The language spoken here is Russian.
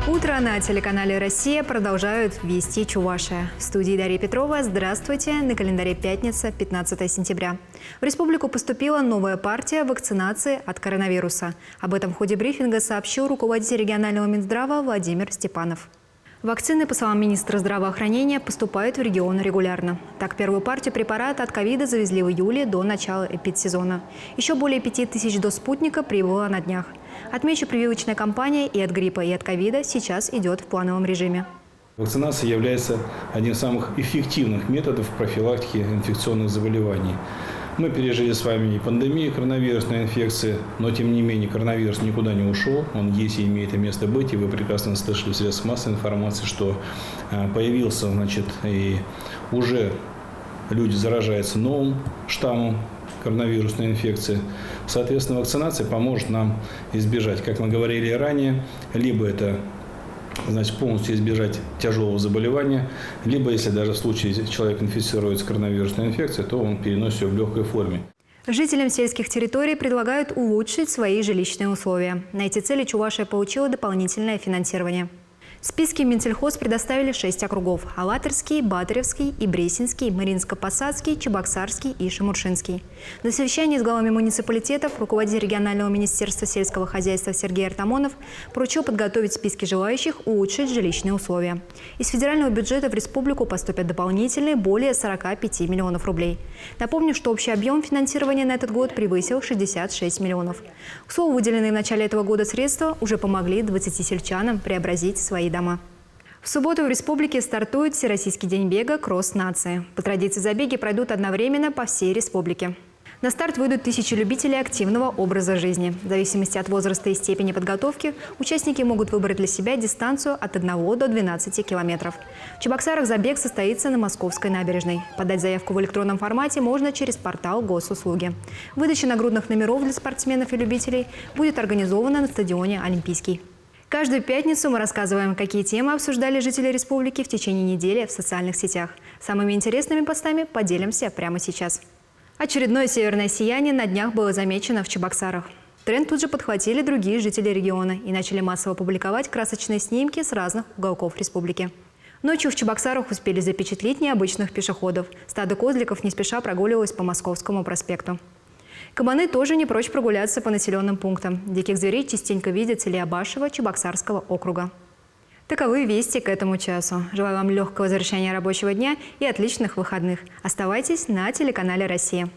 Утро на телеканале «Россия» продолжают «Вести Чувашия». В студии Дарья Петрова. Здравствуйте. На календаре пятница, 15 сентября. В республику поступила новая партия вакцинации от коронавируса. Об этом в ходе брифинга сообщил руководитель регионального Минздрава Владимир Степанов. Вакцины, по словам министра здравоохранения, поступают в регион регулярно. Так, первую партию препарата от ковида завезли в июле до начала эпидсезона. Еще более 5000 доз спутника прибыло на днях. Отмечу, прививочная кампания и от гриппа, и от ковида сейчас идет в плановом режиме. Вакцинация является одним из самых эффективных методов профилактики инфекционных заболеваний. Мы пережили с вами и пандемию коронавирусной инфекции, но тем не менее коронавирус никуда не ушел, он есть и имеет место быть. И вы прекрасно слышали в средствах массовой информации, что появился, и уже люди заражаются новым штаммом коронавирусной инфекции. Соответственно, вакцинация поможет нам избежать, как мы говорили ранее, либо это полностью избежать тяжелого заболевания, либо, если даже в случае человек инфицируется коронавирусной инфекцией, то он переносит ее в легкой форме. Жителям сельских территорий предлагают улучшить свои жилищные условия. На эти цели Чувашия получила дополнительное финансирование. Списки Минсельхоз предоставили 6 округов – Алатырский, Батыревский, Ибресинский, Маринско-Посадский, Чебоксарский и Шамуршинский. На совещании с главами муниципалитетов руководитель регионального министерства сельского хозяйства Сергей Артамонов поручил подготовить списки желающих улучшить жилищные условия. Из федерального бюджета в республику поступят дополнительные более 45 миллионов рублей. Напомню, что общий объем финансирования на этот год превысил 66 миллионов. К слову, выделенные в начале этого года средства уже помогли 20 сельчанам преобразить свои дома. В субботу в республике стартует Всероссийский день бега «Кросс нации». По традиции забеги пройдут одновременно по всей республике. На старт выйдут тысячи любителей активного образа жизни. В зависимости от возраста и степени подготовки участники могут выбрать для себя дистанцию от 1 до 12 километров. В Чебоксарах забег состоится на Московской набережной. Подать заявку в электронном формате можно через портал госуслуги. Выдача нагрудных номеров для спортсменов и любителей будет организована на стадионе «Олимпийский». Каждую пятницу мы рассказываем, какие темы обсуждали жители республики в течение недели в социальных сетях. Самыми интересными постами поделимся прямо сейчас. Очередное северное сияние на днях было замечено в Чебоксарах. Тренд тут же подхватили другие жители региона и начали массово публиковать красочные снимки с разных уголков республики. Ночью в Чебоксарах успели запечатлеть необычных пешеходов. Стадо козликов не спеша прогуливалось по Московскому проспекту. Кабаны тоже не прочь прогуляться по населенным пунктам. Диких зверей частенько видят в селе Абашево Чебоксарского округа. Таковы вести к этому часу. Желаю вам легкого завершения рабочего дня и отличных выходных. Оставайтесь на телеканале «Россия».